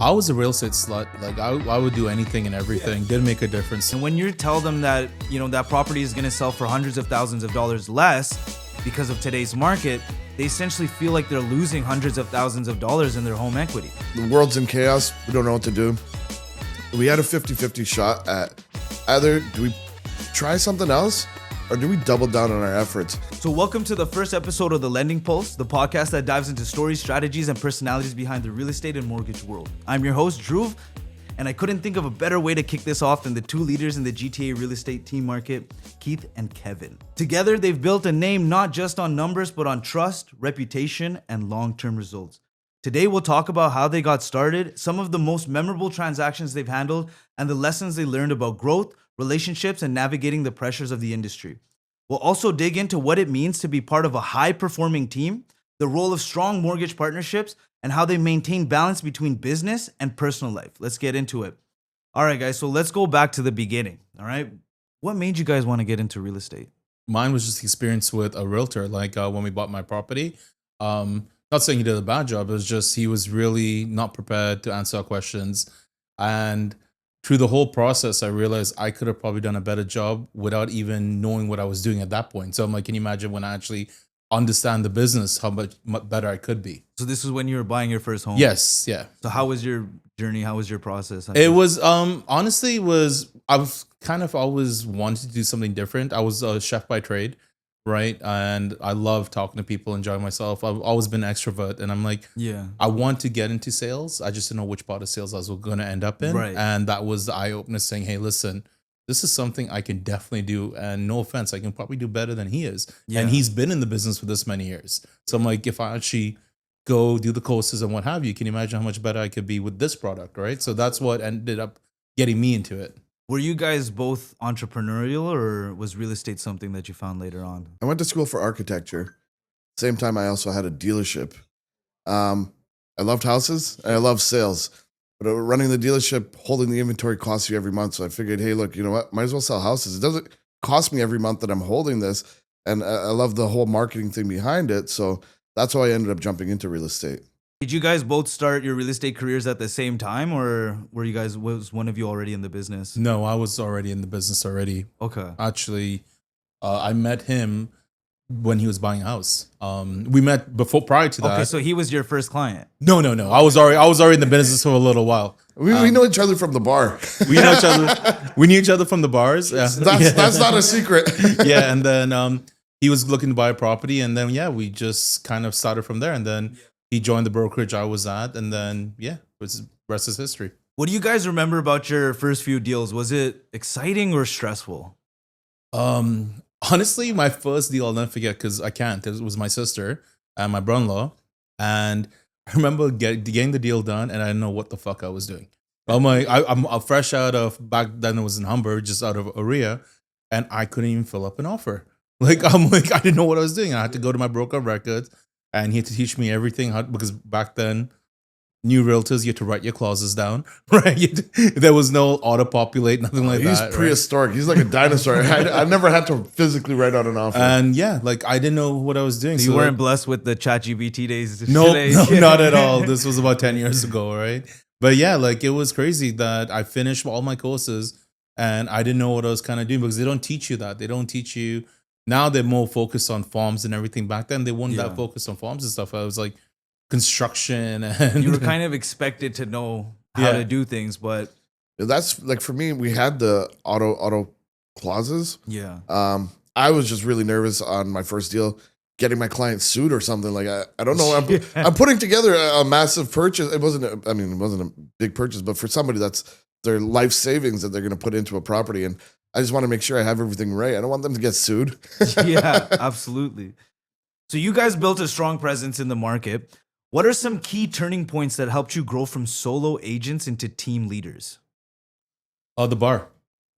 I was a real estate slut. Like I would do anything and everything. Didn't make a difference. And when you tell them that, that property is going to sell for hundreds of thousands of dollars less because of today's market, they essentially feel like they're losing hundreds of thousands of dollars in their home equity. The world's in chaos. We don't know what to do. We had a 50-50 shot at either do we try something else or do we double down on our efforts? So welcome to the first episode of The Lending Pulse, the podcast that dives into stories, strategies, and personalities behind the real estate and mortgage world. I'm your host, Dhruv, and I couldn't think of a better way to kick this off than the two leaders in the GTA real estate team market, Keith and Kevin. Together, they've built a name not just on numbers, but on trust, reputation, and long-term results. Today, we'll talk about how they got started, some of the most memorable transactions they've handled, and the lessons they learned about growth, relationships, and navigating the pressures of the industry. We'll also dig into what it means to be part of a high-performing team, the role of strong mortgage partnerships, and how they maintain balance between business and personal life. Let's get into it. All right, guys, so let's go back to the beginning, all right? What made you guys want to get into real estate? Mine was just experience with a realtor. Like when we bought my property, not saying he did a bad job. It was just he was really not prepared to answer our questions. And through the whole process, I realized I could have probably done a better job without even knowing what I was doing at that point. So I'm like, can you imagine when I actually understand the business, how much better I could be? So this is when you were buying your first home? Yes, yeah. So how was your journey? How was your process? It was honestly I've kind of always wanted to do something different. I was a chef by trade, right? And I love talking to people, enjoying myself. I've always been an extrovert, and I'm like, yeah, I want to get into sales. I just didn't know which part of sales I was going to end up in. Right. And that was the eye opener, saying, hey, listen, this is something I can definitely do. And no offense, I can probably do better than he is. Yeah. And he's been in the business for this many years. So I'm like, if I actually go do the courses and what have you, can you imagine how much better I could be with this product, right? So that's what ended up getting me into it. Were you guys both entrepreneurial, or was real estate something that you found later on? I went to school for architecture. Same time, I also had a dealership. I loved houses and I loved sales. But running the dealership, holding the inventory costs you every month. So I figured, hey, look, you know what? Might as well sell houses. It doesn't cost me every month that I'm holding this. And I love the whole marketing thing behind it. So that's why I ended up jumping into real estate. Did you guys both start your real estate careers at the same time, or was one of you already in the business? No, I was already in the business already. Okay. Actually, I met him when he was buying a house. We met prior to that. Okay, so he was your first client. No. I was already in the business for a little while. We know each other from the bar. We know each other. We knew each other from the bars. Yeah. That's not a secret. Yeah, and then he was looking to buy a property, and then we just kind of started from there. And then he joined the brokerage I was at, and then rest is history. What do you guys remember about your first few deals? Was it exciting or stressful? Honestly, my first deal I'll never forget, because I can't. It was my sister and my brother-in-law, and I remember getting the deal done, and I didn't know what the fuck I was doing. I'm fresh out of, back then it was in Humber, just out of Oria, and I couldn't even fill up an offer. I didn't know what I was doing. I had to go to my broker of records, and he had to teach me everything, because back then, new realtors, you had to write your clauses down, right? There was no auto-populate, nothing like that. He's prehistoric. Right? He's like a dinosaur. I never had to physically write out an offer. And I didn't know what I was doing. So you weren't blessed with the ChatGPT days? No, not at all. This was about 10 years ago, right? But it was crazy that I finished all my courses and I didn't know what I was kind of doing, because they don't teach you that. They don't teach you. Now they're more focused on forms and everything. Back then, they weren't that focused on forms and stuff. I was like, construction, and you were kind of expected to know how to do things, but that's like, for me, we had the auto clauses. I was just really nervous on my first deal, getting my client sued or something. Like I don't know. I'm putting together a massive purchase. It wasn't a big purchase, but for somebody, that's their life savings that they're going to put into a property, and I just want to make sure I have everything right. I don't want them to get sued. Yeah, absolutely. So you guys built a strong presence in the market. What are some key turning points that helped you grow from solo agents into team leaders? The bar.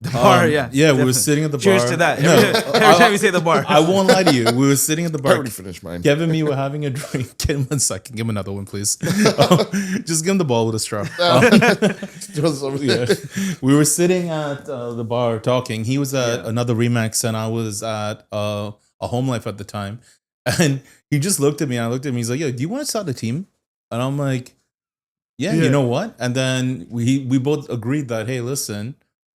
The bar, yeah. Yeah, we were sitting at the bar. Cheers to that. Every time you say the bar. I won't lie to you. We were sitting at the bar. I already finished mine. Kevin and me were having a drink. Give him 1 second. Give him another one, please. Just give him the ball with a straw. We were sitting at the bar talking. He was at another Remax, and I was at a Home Life at the time. And he just looked at me, and I looked at him. He's like, yo, do you want to start a team? And I'm like, Yeah, you know what? And then we both agreed that, hey, listen,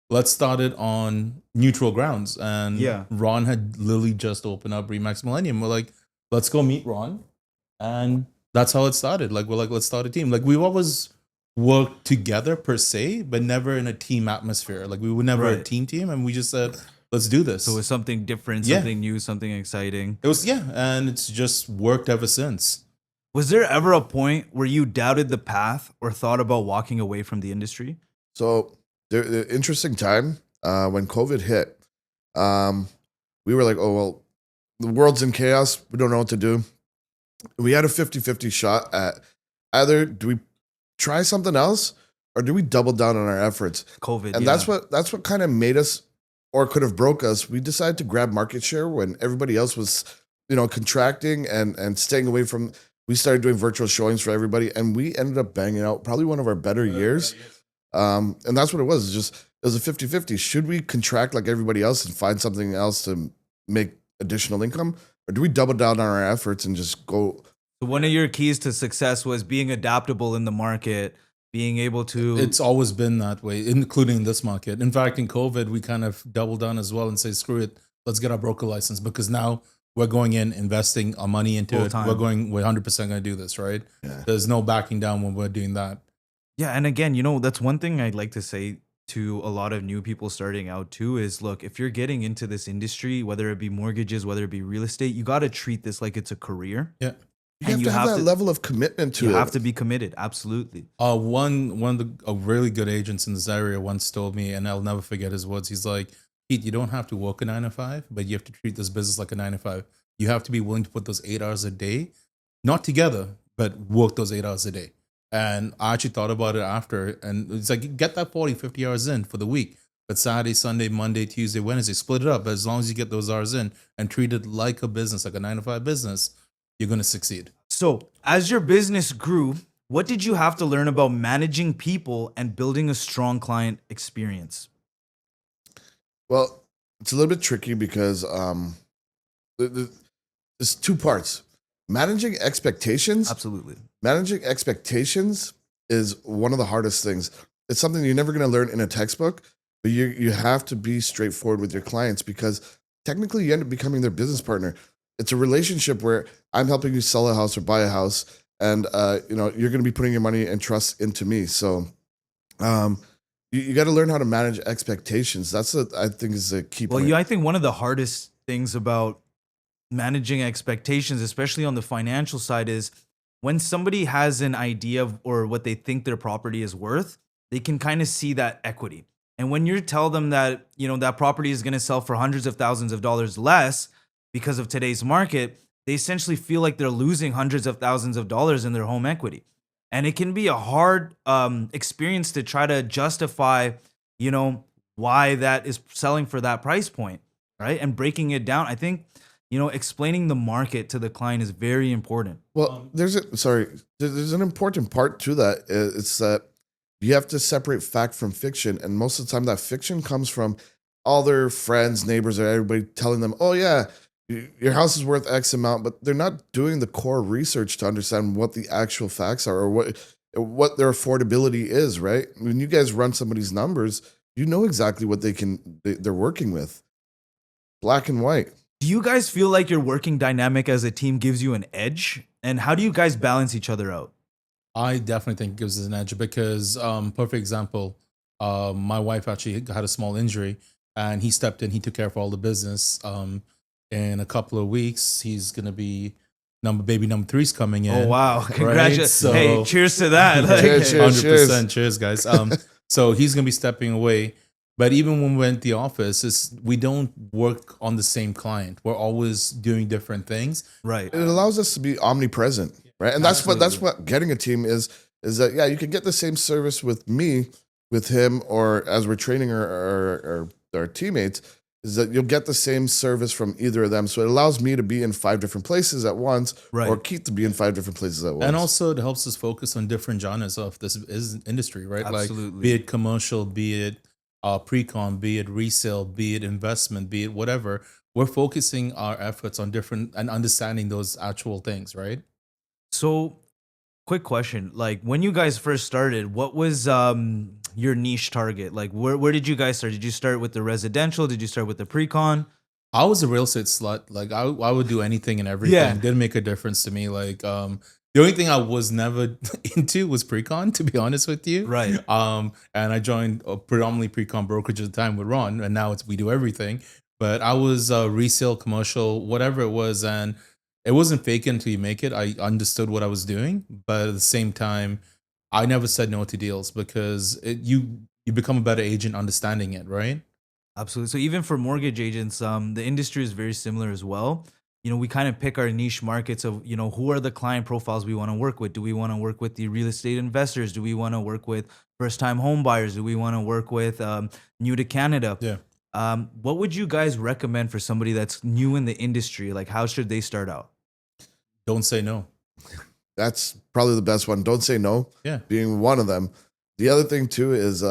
let's start it on neutral grounds. And Yeah. Ron had literally just opened up Remax Millennium. We're like, let's go meet Ron. And that's how it started. Like, we're like, let's start a team. Like, we've always worked together per se, but never in a team atmosphere. Like, we were never a Right. team. And we just said, let's do this. So it was something different, Yeah. something new, something exciting. It was, yeah. And it's just worked ever since. Was there ever a point where you doubted the path or thought about walking away from the industry? So the interesting time when COVID hit, we were like, oh, well, the world's in chaos. We don't know what to do. We had a 50-50 shot at either do we try something else or do we double down on our efforts? COVID. And that's what kind of made us or could have broke us. We decided to grab market share when everybody else was, contracting and staying away from. We started doing virtual showings for everybody, and we ended up banging out probably one of our better years. And that's what it was. It was a 50-50. Should we contract like everybody else and find something else to make additional income? Or do we double down on our efforts and just go? So one of your keys to success was being adaptable in the market, being able to. It's always been that way, including this market. In fact, in COVID, we kind of doubled down as well and say, screw it, let's get our broker license, because now we're going in, investing our money into Full it. time. We're 100% going to do this, right? Yeah. There's no backing down when we're doing that. Yeah, and again, that's one thing I'd like to say to a lot of new people starting out too is, look, if you're getting into this industry, whether it be mortgages, whether it be real estate, you got to treat this like it's a career. Yeah. You have to have that level of commitment to it. You have to be committed. Absolutely. One of the really good agents in this area once told me, and I'll never forget his words. He's like, Pete, you don't have to work a 9 to 5, but you have to treat this business like a 9 to 5. You have to be willing to put those 8 hours a day, not together, but work those 8 hours a day. And I actually thought about it after, and it's like, get that 40, 50 hours in for the week. But Saturday, Sunday, Monday, Tuesday, Wednesday, split it up. But as long as you get those hours in and treat it like a business, like a 9 to 5 business, you're going to succeed. So, as your business grew, what did you have to learn about managing people and building a strong client experience? Well, it's a little bit tricky because there's two parts. Managing expectations. Absolutely. Managing expectations is one of the hardest things. It's something you're never going to learn in a textbook, but you have to be straightforward with your clients because technically you end up becoming their business partner. It's a relationship where I'm helping you sell a house or buy a house, and you're going to be putting your money and trust into me. So you got to learn how to manage expectations. That's what I think is a key point. Well, I think one of the hardest things about managing expectations, especially on the financial side, is when somebody has an idea of or what they think their property is worth, they can kind of see that equity. And when you tell them that, that property is going to sell for hundreds of thousands of dollars less because of today's market, they essentially feel like they're losing hundreds of thousands of dollars in their home equity. And it can be a hard experience to try to justify, why that is selling for that price point, right? And breaking it down. I think, explaining the market to the client is very important. Well, there's an important part to that. It's that you have to separate fact from fiction. And most of the time that fiction comes from all their friends, neighbors, or everybody telling them, oh yeah, your house is worth X amount, but they're not doing the core research to understand what the actual facts are or what their affordability is, right? When you guys run somebody's numbers, you know exactly what they're working with. Black and white. Do you guys feel like your working dynamic as a team gives you an edge? And how do you guys balance each other out? I definitely think it gives us an edge because, perfect example, my wife actually had a small injury and he stepped in, he took care of all the business. In a couple of weeks, he's going to be baby number 3's coming in. Oh, wow. Congratulations. Right? So, hey, cheers to that. Cheers, 100%. Cheers, guys. So he's going to be stepping away. But even when we're at the office, we don't work on the same client. We're always doing different things. Right. It allows us to be omnipresent, right? And that's what getting a team is that, yeah, you can get the same service with me, with him, or as we're training our teammates, is that you'll get the same service from either of them. So it allows me to be in 5 different places at once, right, or Keith to be in 5 different places at once. And also it helps us focus on different genres of this industry, right? Absolutely. Like, be it commercial, be it pre-con, be it resale, be it investment, be it whatever. We're focusing our efforts on different and understanding those actual things, right? So Quick question. Like when you guys first started, what was your niche target? Like where did you guys start? Did you start with the residential? Did you start with the pre-con? I was a real estate slut. Like I would do anything and everything. Yeah. Didn't make a difference to me. Like the only thing I was never into was pre-con, to be honest with you. Right. And I joined a predominantly pre-con brokerage at the time with Ron, and now we do everything. But I was resale, commercial, whatever it was, and it wasn't fake until you make it. I understood what I was doing, but at the same time, I never said no to deals because you become a better agent understanding it, right? Absolutely. So even for mortgage agents, the industry is very similar as well. You know, we kind of pick our niche markets of, you know, who are the client profiles we want to work with? Do we want to work with the real estate investors? Do we want to work with first-time home buyers? Do we want to work with new to Canada? Yeah. What would you guys recommend for somebody that's new in the industry? Like, how should they start out? Don't say no. That's probably the best one. Don't say no. Yeah. Being one of them. The other thing too is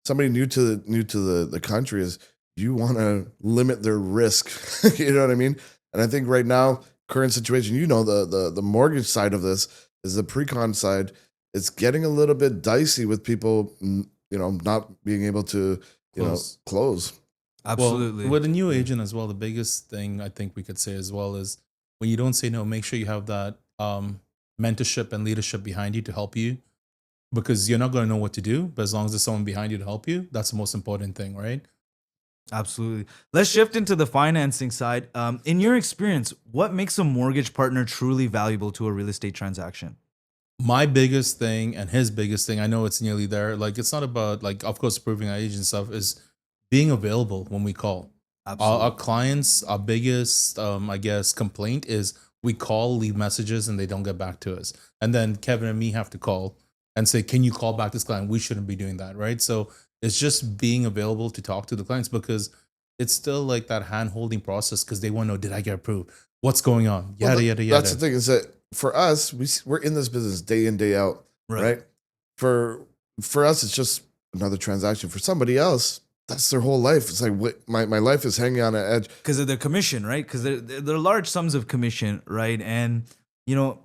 somebody new to the country is you want to limit their risk. You know what I mean? And I think right now, current situation, you know, the mortgage side of this is the pre-con side. It's getting a little bit dicey with people, you know, not being able to, close. Absolutely. Well, with a new agent as well, the biggest thing I think we could say as well is when you don't say no, make sure you have that mentorship and leadership behind you to help you, because you're not going to know what to do. But as long as there's someone behind you to help you, that's the most important thing, right? Absolutely. Let's shift into the financing side. In your experience, what makes a mortgage partner truly valuable to a real estate transaction? My biggest thing and his biggest thing, I know it's nearly there. Like, it's not about, like, of course, proving our agent stuff, is being available when we call. Our clients, our biggest, I guess, complaint is we call, leave messages, and they don't get back to us. And then Kevin and me have to call and say, can you call back this client? We shouldn't be doing that, right? So it's just being available to talk to the clients, because it's still like that hand-holding process, because they want to know, did I get approved? What's going on? Yada, yada, yada. That's the thing, is that for us, we're in this business day in, day out, right? For us, it's just another transaction. For somebody else, that's their whole life. It's like my life is hanging on an edge. Because of the commission, right? Because they're large sums of commission, right? And, you know,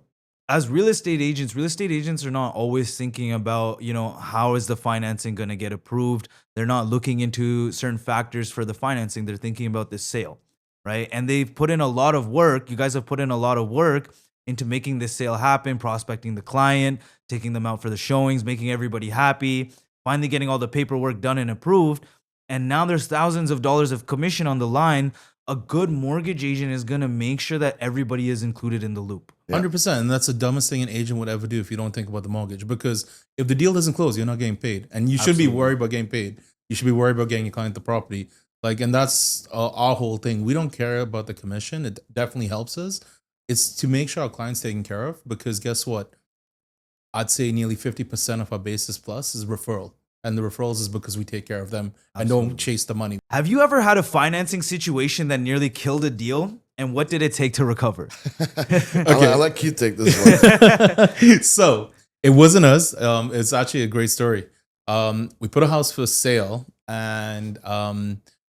as real estate agents are not always thinking about, you know, how is the financing going to get approved? They're not looking into certain factors for the financing. They're thinking about the sale, right? And they've put in a lot of work. You guys have put in a lot of work into making this sale happen, prospecting the client, taking them out for the showings, making everybody happy, finally getting all the paperwork done and approved. And now there's thousands of dollars of commission on the line. A good mortgage agent is going to make sure that everybody is included in the loop. 100%. And that's the dumbest thing an agent would ever do if you don't think about the mortgage. Because if the deal doesn't close, you're not getting paid. And you should be worried about getting paid. You should be worried about getting your client the property. Like, and that's our whole thing. We don't care about the commission. It definitely helps us. It's to make sure our client's taken care of. Because guess what? I'd say nearly 50% of our basis plus is referral. And the referrals is because we take care of them and don't chase the money. Have you ever had a financing situation that nearly killed a deal? And what did it take to recover? Okay. I'll let Keith take this one. So it wasn't us. It's actually a great story. We put a house for sale, and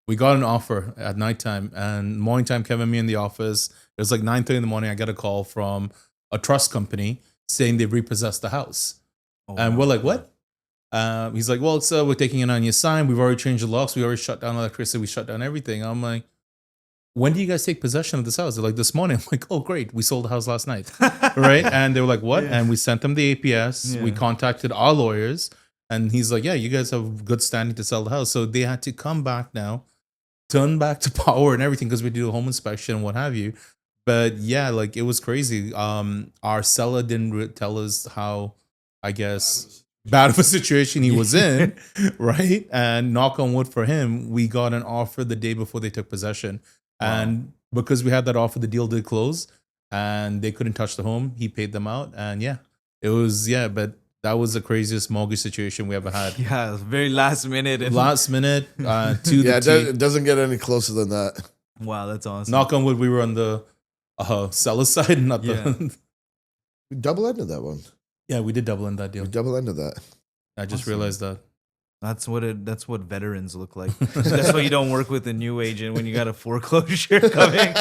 we got an offer at nighttime. And morning time, Kevin, me in the office. It was like 9:30 in the morning. I got a call from a trust company saying they've repossessed the house. And we're like, what? He's like, well, so we're taking it on your sign. We've already changed the locks. We already shut down electricity. We shut down everything. I'm like, when do you guys take possession of this house? They're like, this morning. I'm like, oh, great. We sold the house last night. Right? And they were like, what? Yeah. And we sent them the APS. Yeah. We contacted our lawyers. And he's like, yeah, you guys have good standing to sell the house. So they had to come back now, turn back to power and everything, because we do a home inspection and what have you. But yeah, like, it was crazy. Our seller didn't tell us how, I guess, bad of a situation he was in, right? And knock on wood for him, we got an offer the day before they took possession. Wow. And because we had that offer, the deal did close and they couldn't touch the home. He paid them out. And yeah, it was, but that was the craziest mortgage situation we ever had. Yeah, very last minute. Last minute to it doesn't get any closer than that. Wow, that's awesome. Knock on wood, we were on the seller side, not the... We double-ended that one. Yeah, we did double end that deal. We double-ended that. I just realized that. That's what veterans look like. That's why you don't work with a new agent when you got a foreclosure coming.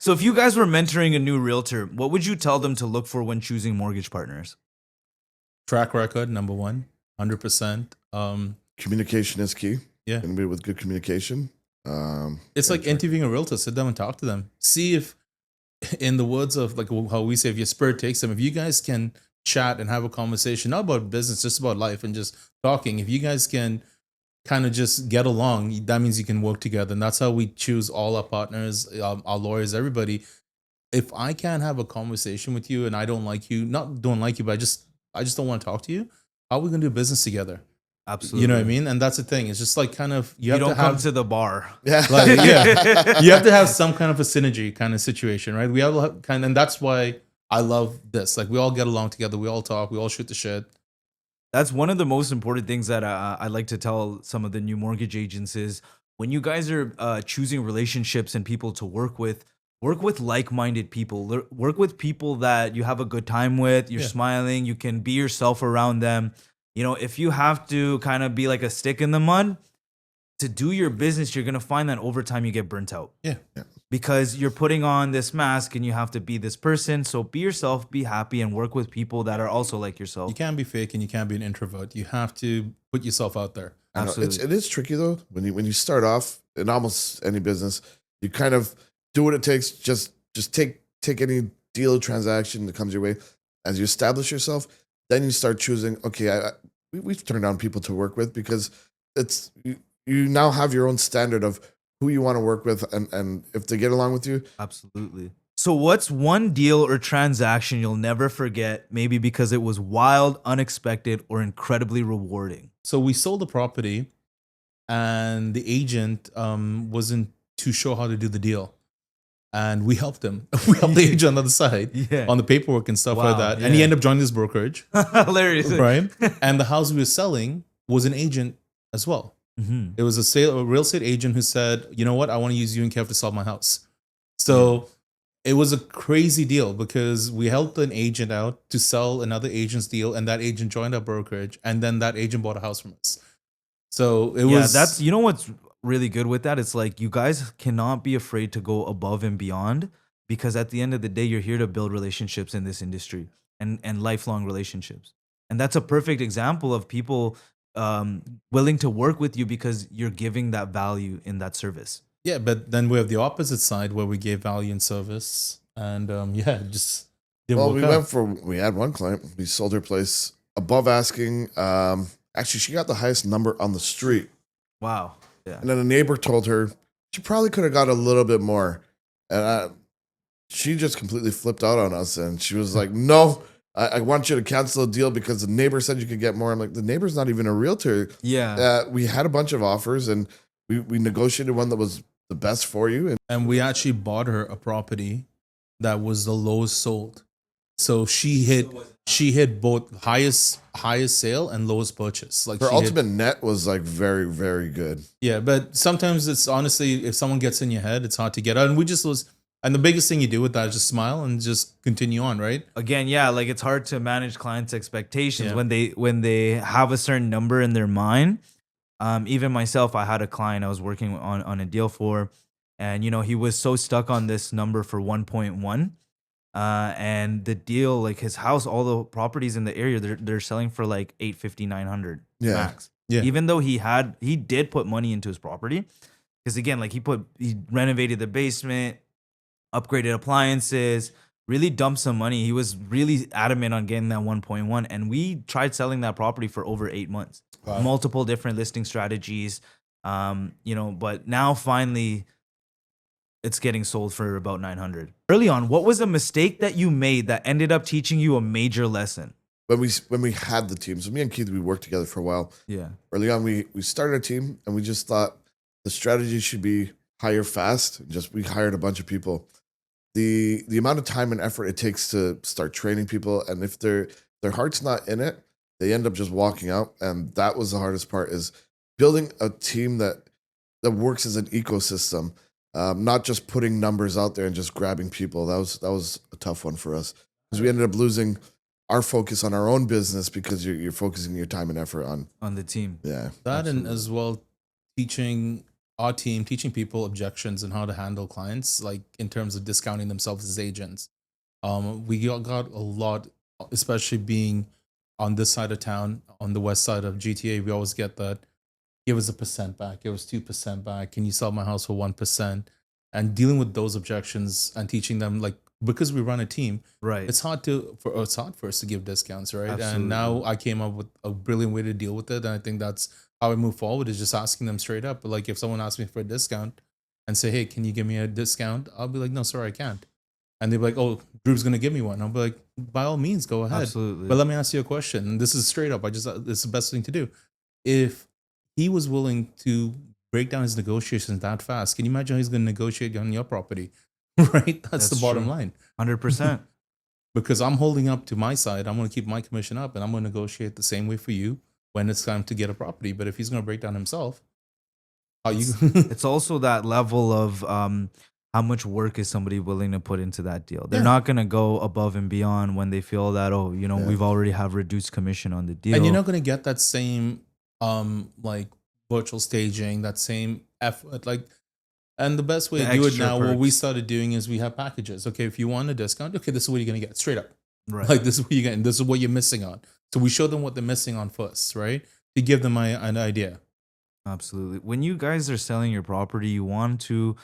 So if you guys were mentoring a new realtor, what would you tell them to look for when choosing mortgage partners? Track record, number one, 100%. Communication is key. Yeah. Anybody with good communication. It's like interviewing a realtor. Sit down and talk to them. See if, in the words of like how we say, if your spirit takes them, if you guys can chat and have a conversation, not about business, just about life and just talking. If you guys can kind of just get along, that means you can work together. And that's how we choose all our partners, our lawyers, everybody. If I can't have a conversation with you and I don't like you, not don't like you, but I just don't want to talk to you, how are we gonna do business together? Absolutely. You know what I mean? And that's the thing. It's just like kind of You don't come to the bar. Yeah. like, yeah, you have to have some kind of a synergy kind of situation, right? We all have kind, and that's why I love this. Like we all get along together, we all talk, we all shoot the shit. That's one of the most important things that I like to tell some of the new mortgage agents is when you guys are choosing relationships and people to work with like-minded people. Work with people that you have a good time with. You're smiling. You can be yourself around them. You know, if you have to kind of be like a stick in the mud to do your business, you're going to find that over time you get burnt out. Yeah. Because you're putting on this mask and you have to be this person. So be yourself, be happy, and work with people that are also like yourself. You can't be fake and you can't be an introvert. You have to put yourself out there. Absolutely. It is tricky though. When you start off in almost any business, you kind of do what it takes. Just take any deal transaction that comes your way. As you establish yourself, then you start choosing. Okay, we've turned down people to work with because it's you now have your own standard of who you want to work with and if they get along with you. Absolutely. So what's one deal or transaction you'll never forget, maybe because it was wild, unexpected, or incredibly rewarding? So we sold the property and the agent wasn't too sure how to do the deal. And we helped him. We helped the agent on the other side on the paperwork and stuff like that. And he ended up joining this brokerage. Hilarious. Right? And the house we were selling was an agent as well. Mm-hmm. It was a real estate agent who said, you know what, I want to use you and Kev to sell my house. So it was a crazy deal because we helped an agent out to sell another agent's deal, and that agent joined our brokerage, and then that agent bought a house from us. So it was. That's, you know what's really good with that? It's like you guys cannot be afraid to go above and beyond, because at the end of the day, you're here to build relationships in this industry and lifelong relationships. And that's a perfect example of people willing to work with you because you're giving that value in that service. Yeah, but then we have the opposite side where we gave value and service, and just didn't work out. We had one client, we sold her place above asking. Actually, she got the highest number on the street. Wow. Yeah. And then a neighbor told her she probably could have got a little bit more. And she just completely flipped out on us. And she was like, no, I want you to cancel the deal because the neighbor said you could get more. I'm like, the neighbor's not even a realtor. Yeah. We had a bunch of offers and we negotiated one that was the best for you. And we actually bought her a property that was the lowest sold. So she hit both highest sale and lowest purchase. Like her ultimate net was like very, very good. Yeah, but sometimes it's honestly, if someone gets in your head, it's hard to get out. And the biggest thing you do with that is just smile and just continue on, right? Again, yeah, like it's hard to manage clients' expectations when they have a certain number in their mind. Even myself, I had a client I was working on a deal for, and he was so stuck on this number for 1.1. And the deal, like his house, all the properties in the area, they're selling for like 850, 900 max. Yeah. Even though he did put money into his property, because again, like he renovated the basement, upgraded appliances, really dumped some money. He was really adamant on getting that 1.1, and we tried selling that property for over 8 months. Wow. Multiple different listing strategies, but now finally it's getting sold for about 900. Early on, what was a mistake that you made that ended up teaching you a major lesson? When we had the team, so me and Keith, we worked together for a while. Yeah. Early on, we started a team and we just thought the strategy should be hire fast. We hired a bunch of people. The amount of time and effort it takes to start training people, and if their heart's not in it, they end up just walking out. And that was the hardest part, is building a team that works as an ecosystem. Not just putting numbers out there and just grabbing people. That was a tough one for us, because we ended up losing our focus on our own business because you're focusing your time and effort on the team. Yeah, that absolutely. And as well teaching our team teaching people objections and how to handle clients, like in terms of discounting themselves as agents. We got a lot, especially being on this side of town, on the west side of GTA. We always get that. Give us a percent back. Give us 2% back. Can you sell my house for 1%? And dealing with those objections and teaching them, like, because we run a team, Right. it's hard for us to give discounts, right? Absolutely. And now I came up with a brilliant way to deal with it, and I think that's how I move forward, is just asking them straight up. But like, if someone asks me for a discount and say, "Hey, can you give me a discount?" I'll be like, "No, sorry, I can't." And they'll be like, "Oh, Drew's gonna give me one." I'll be like, "By all means, go ahead." Absolutely. But let me ask you a question. And this is straight up. It's the best thing to do. If he was willing to break down his negotiations that fast, can you imagine how he's going to negotiate on your property? Right? That's the bottom true. line. 100%. Because I'm holding up to my side, I'm going to keep my commission up, and I'm going to negotiate the same way for you when it's time to get a property. But if he's going to break down himself, how you? It's also that level of how much work is somebody willing to put into that deal. They're not going to go above and beyond when they feel that, oh, you know, we've already have reduced commission on the deal. And you're not going to get that same like virtual staging, that same effort. Like, and the best way The to do it extra now, what we perks. started doing is we have packages. Okay, if you want a discount, okay, this is what you're going to get straight up. Right. Like, this is what you're getting. This is what you're missing on. So we show them what they're missing on first, right? To give them an idea. Absolutely. When you guys are selling your property, you want to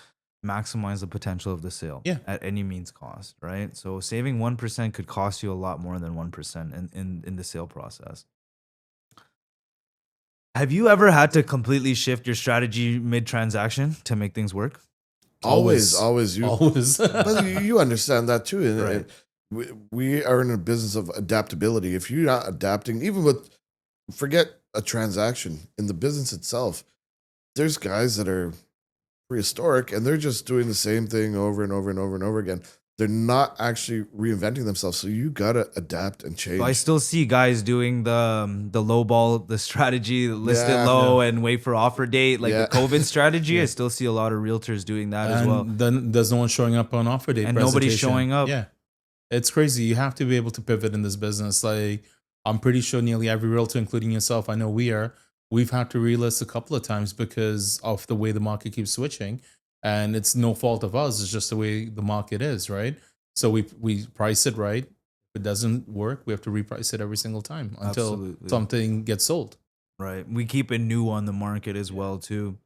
maximize the potential of the sale at any means cost, right? So saving 1% could cost you a lot more than 1% in the sale process. Have you ever had to completely shift your strategy mid-transaction to make things work? Always. Always. But you understand that too. And Right. we are in a business of adaptability. If you're not adapting, even with, forget a transaction, in the business itself, there's guys that are prehistoric and they're just doing the same thing over and over and over and over again. They're not actually reinventing themselves. So you gotta adapt and change. So I still see guys doing the low ball, the strategy, list it low and wait for offer date, like the COVID strategy. I still see a lot of realtors doing that as well. Then there's no one showing up on offer date, And nobody's presentation. showing up. Yeah, it's crazy. You have to be able to pivot in this business. Like, I'm pretty sure nearly every realtor, including yourself, I know we've had to relist a couple of times because of the way the market keeps switching. And it's no fault of us. It's just the way the market is, right? So we price it right. If it doesn't work, we have to reprice it every single time until something gets sold. Right. We keep it new on the market as well too.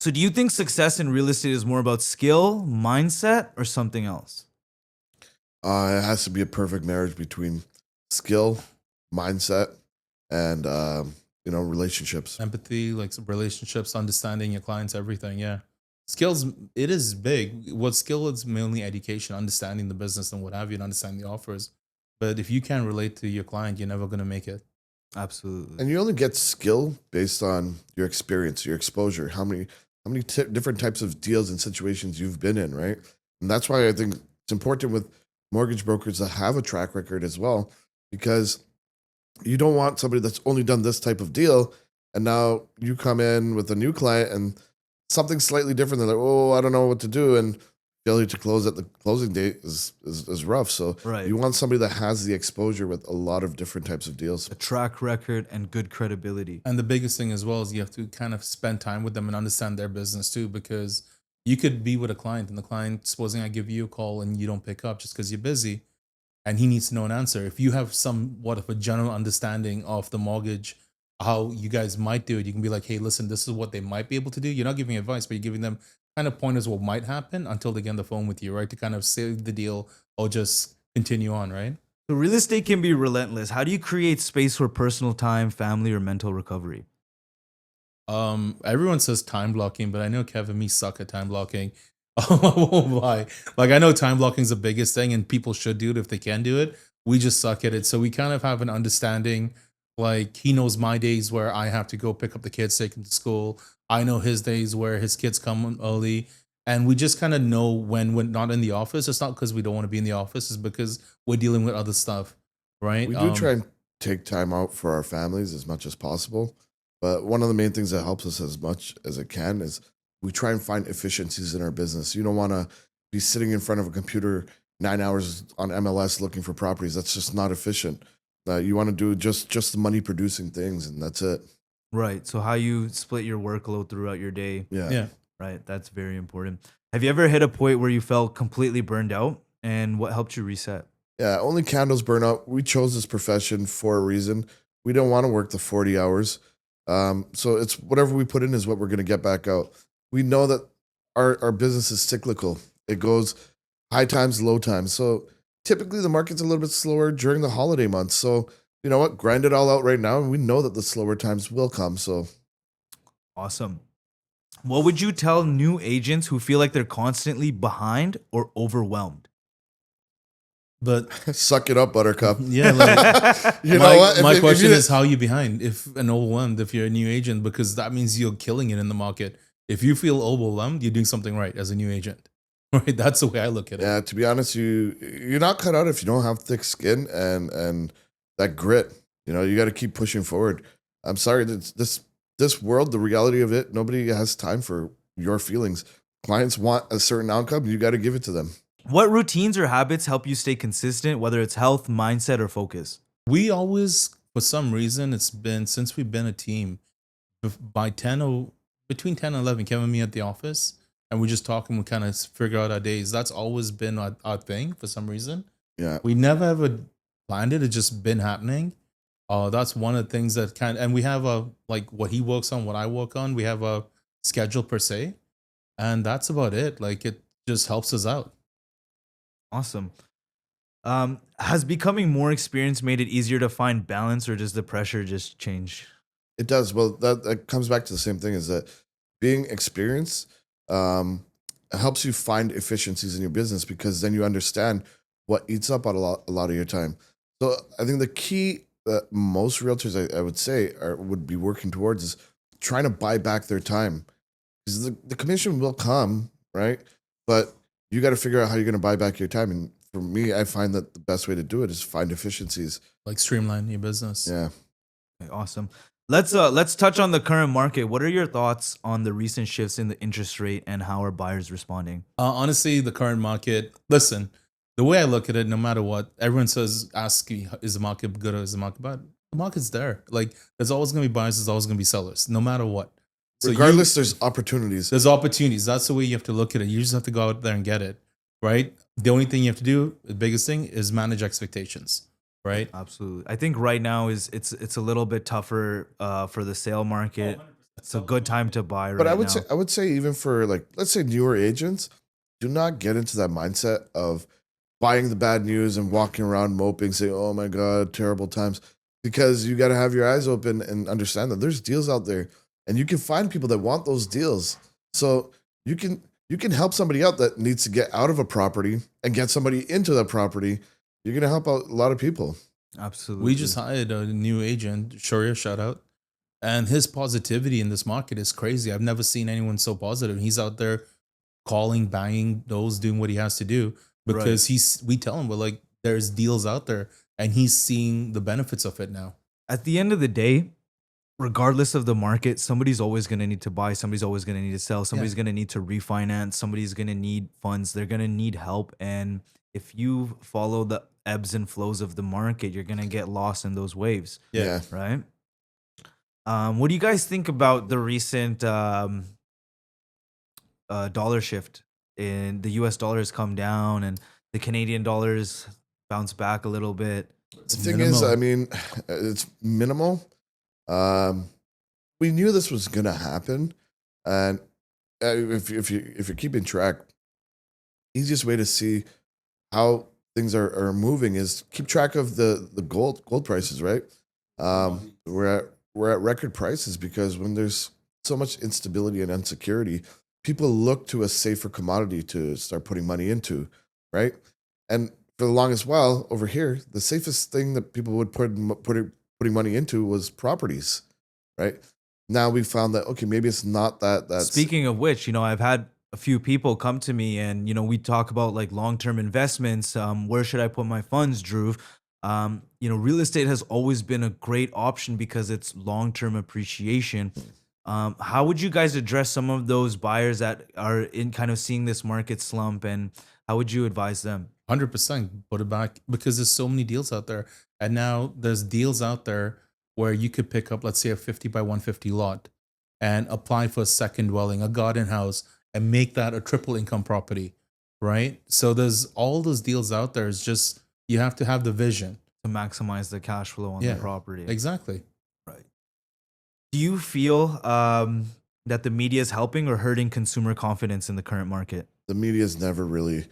So do you think success in real estate is more about skill, mindset, or something else? It has to be a perfect marriage between skill, mindset, and relationships. Empathy, like some relationships, understanding your clients, everything. Yeah. Skills, it is big. What skill is mainly education, understanding the business and what have you, and understanding the offers. But if you can't relate to your client, you're never going to make it. Absolutely. And you only get skill based on your experience, your exposure, how many different types of deals and situations you've been in, right? And that's why I think it's important with mortgage brokers to have a track record as well, because you don't want somebody that's only done this type of deal and now you come in with a new client and something slightly different. They're like, oh, I don't know what to do, and failure to close at the closing date is rough. So you want somebody that has the exposure with a lot of different types of deals, a track record and good credibility. And the biggest thing as well is you have to kind of spend time with them and understand their business too, because you could be with a client and the client, supposing I give you a call and you don't pick up just because you're busy, and he needs to know an answer. If you have somewhat of a general understanding of the mortgage, how you guys might do it, you can be like, hey, listen, this is what they might be able to do. You're not giving advice, but you're giving them kind of pointers what might happen until they get on the phone with you, right? To kind of save the deal or just continue on, right? So real estate can be relentless. How do you create space for personal time, family, or mental recovery? Everyone says time blocking, but I know Kevin and me suck at time blocking. I won't lie. Like, I know time blocking is the biggest thing and people should do it if they can do it. We just suck at it. So we kind of have an understanding. Like, he knows my days where I have to go pick up the kids, take them to school. I know his days where his kids come early. And we just kind of know when we're not in the office. It's not because we don't want to be in the office. It's because we're dealing with other stuff, right? We do try and take time out for our families as much as possible. But one of the main things that helps us as much as it can is we try and find efficiencies in our business. You don't want to be sitting in front of a computer 9 hours on MLS looking for properties. That's just not efficient. You want to do just the money producing things, and that's it. Right. So how you split your workload throughout your day. Yeah. Yeah. Right. That's very important. Have you ever hit a point where you felt completely burned out, and what helped you reset? Yeah, only candles burn out. We chose this profession for a reason. We don't want to work the 40 hours. So it's whatever we put in is what we're going to get back out. We know that our business is cyclical. It goes high times, low times. So typically the market's a little bit slower during the holiday months. So you know what? Grind it all out right now. And we know that the slower times will come. So Awesome. What would you tell new agents who feel like they're constantly behind or overwhelmed? But suck it up, Buttercup. yeah, like You my, know what? my If question you- is how are you behind if and overwhelmed if you're a new agent, because that means you're killing it in the market. If you feel overwhelmed, you're doing something right as a new agent. Right? That's the way I look at it. Yeah, to be honest, you're not cut out if you don't have thick skin and that grit. You know, you got to keep pushing forward. I'm sorry, this world, the reality of it, nobody has time for your feelings. Clients want a certain outcome, you got to give it to them. What routines or habits help you stay consistent, whether it's health, mindset, or focus? We always, for some reason, it's been since we've been a team, by 10 or between 10 and 11, Kevin and me at the office, and we just talk and we kind of figure out our days. That's always been our thing for some reason. Yeah. We never ever planned it. It's just been happening. That's one of the things that and we have a, like what he works on, what I work on. We have a schedule per se, and that's about it. Like it just helps us out. Awesome. Has becoming more experienced made it easier to find balance, or does the pressure just change? It does. Well, that comes back to the same thing, is that being experienced helps you find efficiencies in your business, because then you understand what eats up a lot of your time. So I think the key that most realtors, I would say, would be working towards is trying to buy back their time, because the commission will come, right? But you got to figure out how you're going to buy back your time. And for me, I find that the best way to do it is find efficiencies. Like streamline your business. Yeah. Okay, awesome. Let's touch on the current market. What are your thoughts on the recent shifts in the interest rate and how are buyers responding? Honestly, the current market, listen, the way I look at it, no matter what, everyone says, ask me, is the market good or is the market bad? The market's there. Like, there's always going to be buyers, there's always going to be sellers, no matter what. So Regardless, there's opportunities. there's opportunities. That's the way you have to look at it. You just have to go out there and get it, right? The only thing you have to do, the biggest thing, is manage expectations, right? Absolutely. I think right now it's a little bit tougher for the sale market. It's a good time to buy right But now. I would say even for, like, let's say newer agents, do not get into that mindset of buying the bad news and walking around moping, saying, "Oh my God, terrible times," because you got to have your eyes open and understand that there's deals out there, and you can find people that want those deals. So you can help somebody out that needs to get out of a property and get somebody into that property. You're gonna help out a lot of people. Absolutely. We just hired a new agent, Shoria, shout out. And his positivity in this market is crazy. I've never seen anyone so positive. He's out there calling, banging doors, doing what he has to do, because we tell him, we're like, there's deals out there, and he's seeing the benefits of it now. At the end of the day, regardless of the market, somebody's always going to need to buy, somebody's always going to need to sell, somebody's going to need to refinance, somebody's going to need funds, they're going to need help. And if you follow the ebbs and flows of the market, you're going to get lost in those waves. Yeah. Right? What do you guys think about the recent dollar shift? In the US dollar has come down and the Canadian dollars bounced back a little bit. The thing is, I mean, it's minimal. We knew this was gonna happen, and if you're keeping track, easiest way to see how things are moving is keep track of the gold prices, right? We're at record prices, because when there's so much instability and insecurity, people look to a safer commodity to start putting money into, right? And for the longest while over here, the safest thing that people would putting money into was properties, right? Now we found that, okay, maybe it's not that. Speaking of which, I've had a few people come to me and, we talk about like long-term investments. Where should I put my funds, Drew? Real estate has always been a great option because it's long-term appreciation. How would you guys address some of those buyers that are in kind of seeing this market slump, and how would you advise them? 100% put it back, because there's so many deals out there, and now there's deals out there where you could pick up, let's say, a 50 by 150 lot and apply for a second dwelling, a garden house, and make that a triple income property, right? So there's all those deals out there. It's just you have to have the vision to maximize the cash flow on the property. Exactly. Right. Do you feel that the media is helping or hurting consumer confidence in the current market? The media is never really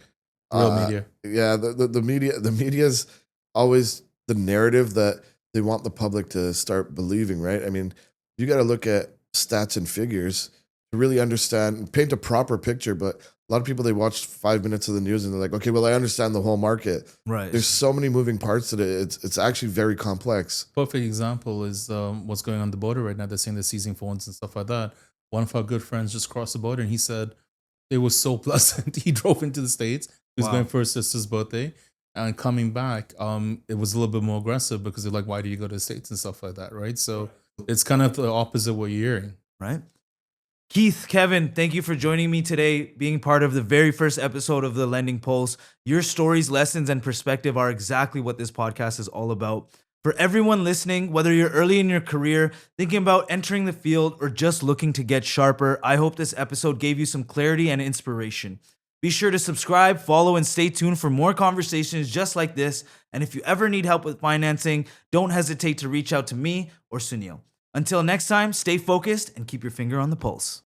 Real media. Yeah, the media is always the narrative that they want the public to start believing, right? I mean, you got to look at stats and figures to really understand, paint a proper picture. But a lot of people, they watch 5 minutes of the news and they're like, okay, well, I understand the whole market. Right. There's so many moving parts to it. It's actually very complex. Perfect example is what's going on the border right now. They're saying they're seizing phones and stuff like that. One of our good friends just crossed the border and he said it was so pleasant. He drove into the States. He was going for his sister's birthday. And coming back, it was a little bit more aggressive because they're like, why do you go to the States and stuff like that, right? So it's kind of the opposite of what you're hearing. Right. Keith, Kevin, thank you for joining me today, being part of the very first episode of the Lending Pulse. Your stories, lessons, and perspective are exactly what this podcast is all about. For everyone listening, whether you're early in your career, thinking about entering the field, or just looking to get sharper, I hope this episode gave you some clarity and inspiration. Be sure to subscribe, follow, and stay tuned for more conversations just like this. And if you ever need help with financing, don't hesitate to reach out to me or Sunil. Until next time, stay focused and keep your finger on the pulse.